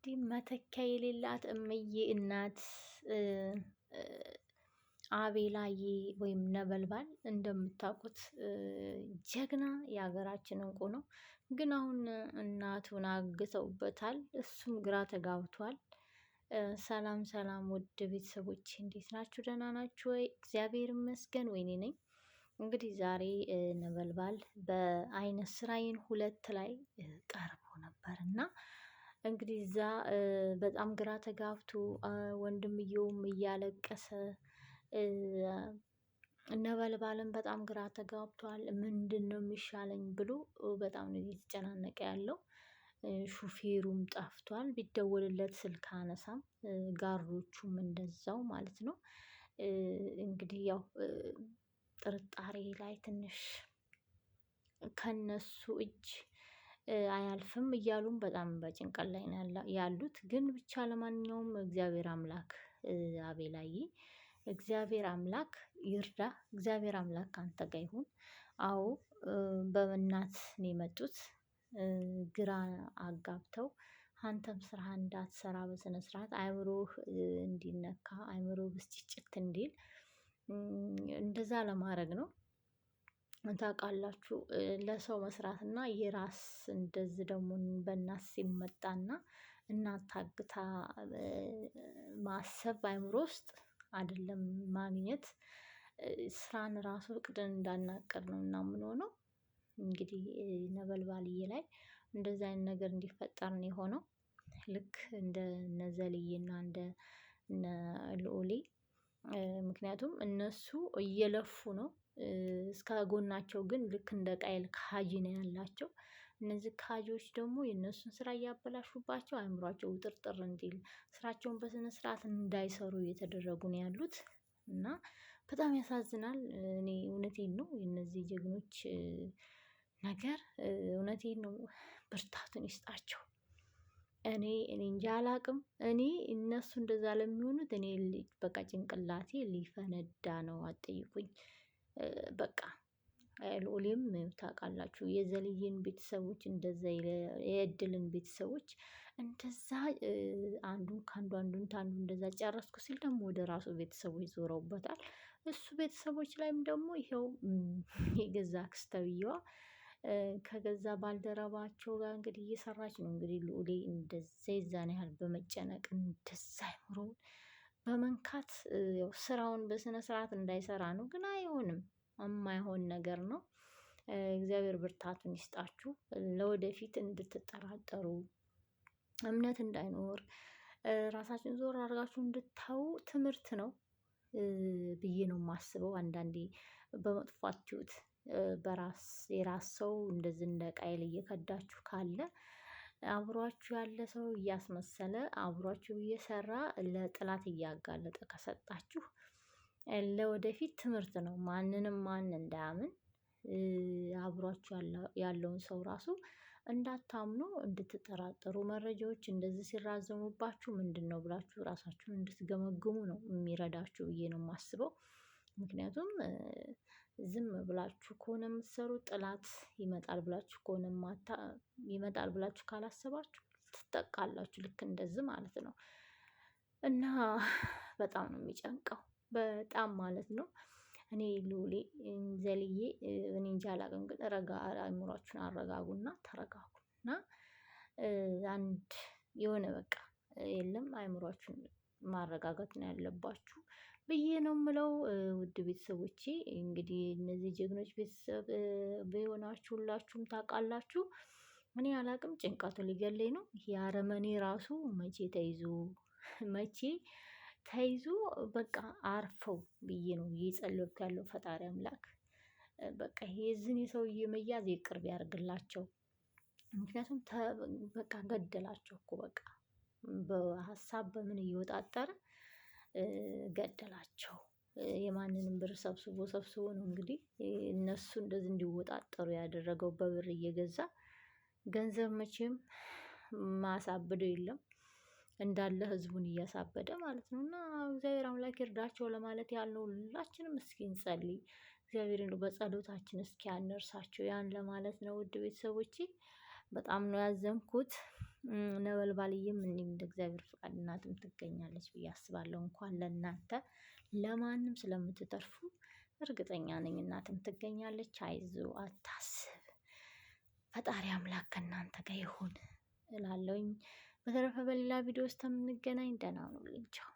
እንግዲህ መተኪያ የሌላት እምዬ እናት አቤላዬ ወይም ነበልባል እንደምታውቁት ጀግና የሀገራችን እንቁ ነው። ግን አሁን እናቱን አግተውበታል። እሱም ግራ ተጋብቷል። ሰላም ሰላም፣ ውድ ቤተሰቦች እንዴት ናችሁ? ደህና ናችሁ ወይ? እግዚአብሔር ይመስገን ወይኔ ነኝ። እንግዲህ ዛሬ ነበልባል በአይነ ስራዬን 2 ላይ ቀርቦ ነበር እና እንግዲህ እዛ በጣም ግራ ተጋብቶ ወንድምየውም እያለቀሰ ነበልባልም በጣም ግራ ተጋብቷል። ምንድን ነው የሚሻለኝ ብሎ በጣም ነው እየተጨናነቀ ያለው። ሹፌሩም ጠፍቷል። ቢደወልለት ስልክ አነሳም። ጋሮቹም እንደዛው ማለት ነው። እንግዲህ ያው ጥርጣሬ ላይ ትንሽ ከነሱ እጅ አያልፍም እያሉም በጣም በጭንቀት ላይ ነው ያሉት። ግን ብቻ ለማንኛውም እግዚአብሔር አምላክ አቤላዬ እግዚአብሔር አምላክ ይርዳ። እግዚአብሔር አምላክ አንተ ጋር ይሁን። አዎ በእናት ነው የመጡት። ግራ አጋብተው አንተም ስራ እንዳትሰራ በስነ ስርዓት አይምሮህ እንዲነካ አይምሮህ ብስጭጭት እንዲል እንደዛ ለማድረግ ነው። ታውቃላችሁ ለሰው መስራት እና የራስ እንደዚህ ደግሞ በእናት ሲመጣና እናት ታግታ ማሰብ አይምሮ ውስጥ አይደለም ማግኘት ስራን ራሱ እቅድን እንዳናቅድ ነው እና የምንሆነው። እንግዲህ ነበልባልዬ ላይ እንደዚህ አይነት ነገር እንዲፈጠር ነው የሆነው። ልክ እንደ ነዘልዬና እንደ ልዑሌ ምክንያቱም እነሱ እየለፉ ነው እስከ ጎናቸው ግን ልክ እንደ ቃየል ካጂ ነው ያላቸው። እነዚህ ካጂዎች ደግሞ የእነሱን ስራ እያበላሹባቸው አእምሯቸው ውጥርጥር እንዲል ስራቸውን በስነ ስርዓት እንዳይሰሩ እየተደረጉ ነው ያሉት እና በጣም ያሳዝናል። እኔ እውነቴን ነው የእነዚህ ጀግኖች ነገር እውነቴን ነው ብርታቱን ይስጣቸው። እኔ እንጃ አላቅም። እኔ እነሱ እንደዛ ለሚሆኑት እኔ በቃ ጭንቅላቴ ሊፈነዳ ነው አትጠይቁኝ። በቃ ልዑሌም ታውቃላችሁ የዘልዬን ቤተሰቦች እንደዛ የእድልን ቤተሰቦች እንደዛ አንዱን ከአንዱ አንዱን ከአንዱ እንደዛ ጨረስኩ ሲል ደግሞ ወደ ራሱ ቤተሰቦች ዞረውበታል። እሱ ቤተሰቦች ላይም ደግሞ ይኸው የገዛ አክስት ተብዬዋ ከገዛ ባልደረባቸው ጋር እንግዲህ እየሰራች ነው። እንግዲህ ልዑሌ እንደዛ የዛን ያህል በመጨነቅ እንደዛ አይምሮውን በመንካት ያው ስራውን በስነ ስርዓት እንዳይሰራ ነው። ግን አይሆንም፣ የማይሆን ነገር ነው። እግዚአብሔር ብርታቱን ይስጣችሁ። ለወደፊት እንድትጠራጠሩ እምነት እንዳይኖር ራሳችን ዞር አድርጋችሁ እንድታዩ ትምህርት ነው ብዬ ነው የማስበው። አንዳንዴ በመጥፎ አትዩት። የራስ ሰው እንደዚህ እንደ ቃየል እየከዳችሁ ካለ አብሯችሁ ያለ ሰው እያስመሰለ አብሯችሁ እየሰራ ለጥላት እያጋለጠ ከሰጣችሁ ለወደፊት ትምህርት ነው። ማንንም ማን እንዳያምን አብሯችሁ ያለውን ሰው ራሱ እንዳታምኑ እንድትጠራጠሩ መረጃዎች እንደዚህ ሲራዘሙባችሁ ምንድነው ብላችሁ ራሳችሁን እንድትገመግሙ ነው የሚረዳችሁ ብዬ ነው የማስበው። ምክንያቱም ዝም ብላችሁ ከሆነ የምትሰሩት ጥላት ይመጣል ብላችሁ ከሆነ ይመጣል ብላችሁ ካላሰባችሁ ትጠቃላችሁ። ልክ እንደዚህ ማለት ነው እና በጣም ነው የሚጨንቀው በጣም ማለት ነው። እኔ ልዑሌ ዘልዬ እኔ እንጃ አላቅም። ግን ረጋ አእምሯችሁን አረጋጉና ተረጋጉና አንድ የሆነ በቃ የለም አእምሯችሁን ማረጋጋት ነው ያለባችሁ ብዬ ነው የምለው። ውድ ቤተሰቦቼ እንግዲህ እነዚህ ጀግኖች ቤተሰብ በሆናችሁ ሁላችሁም ታውቃላችሁ። እኔ አላቅም ጭንቀቱ ሊገለኝ ነው። ይሄ አረመኔ ራሱ መቼ ተይዞ በቃ አርፈው ብዬ ነው እየጸለይኩ ያለው። ፈጣሪ አምላክ በቃ የዚህን የሰውዬ መያዝ የቅርብ ያርግላቸው። ምክንያቱም በቃ ገደላቸው እኮ በቃ በሀሳብ በምን እየወጣጠረ ገደላቸው። የማንንም ብር ሰብስቦ ነው እንግዲህ እነሱ እንደዚህ እንዲወጣጠሩ ያደረገው በብር እየገዛ። ገንዘብ መቼም ማሳብደው የለም እንዳለ ህዝቡን እያሳበደ ማለት ነው። እና እግዚአብሔር አምላክ ይርዳቸው ለማለት ያለው ሁላችንም እስኪ እንጸልይ። እግዚአብሔር በጸሎታችን እስኪ ያነርሳቸው ያን ለማለት ነው። ውድ ቤተሰቦቼ በጣም ነው ያዘንኩት። ነበልባልዬም እኔም እንደ እግዚአብሔር ፍቃድ እናትም ትገኛለች ብዬ አስባለሁ። እንኳን ለእናንተ ለማንም ስለምትተርፉ እርግጠኛ ነኝ እናትም ትገኛለች። አይዞ አታስብ፣ ፈጣሪ አምላክ ከእናንተ ጋር ይሁን እላለሁኝ። በተረፈ በሌላ ቪዲዮ ውስጥ የምንገናኝ፣ ደህና ሁኑልኝ። ቻው።